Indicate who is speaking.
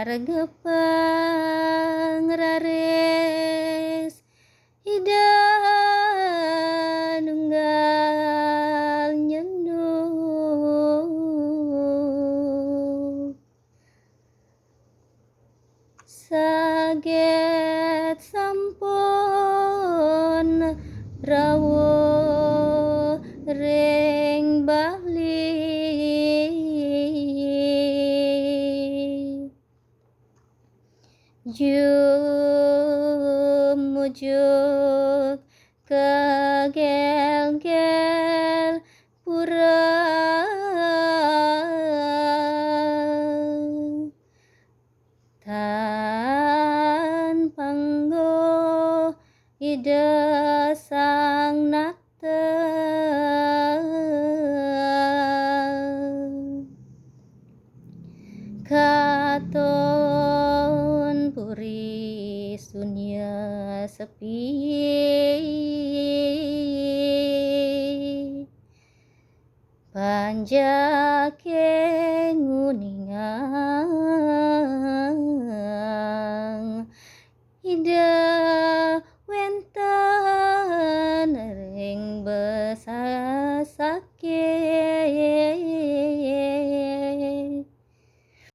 Speaker 1: regepang rares ida nunggal nyendu saget sampun rawuh ring bali jumujuk kegel-gel pura tan panggo ida sang nakta katon puri sunya sepi panjake nguningang ida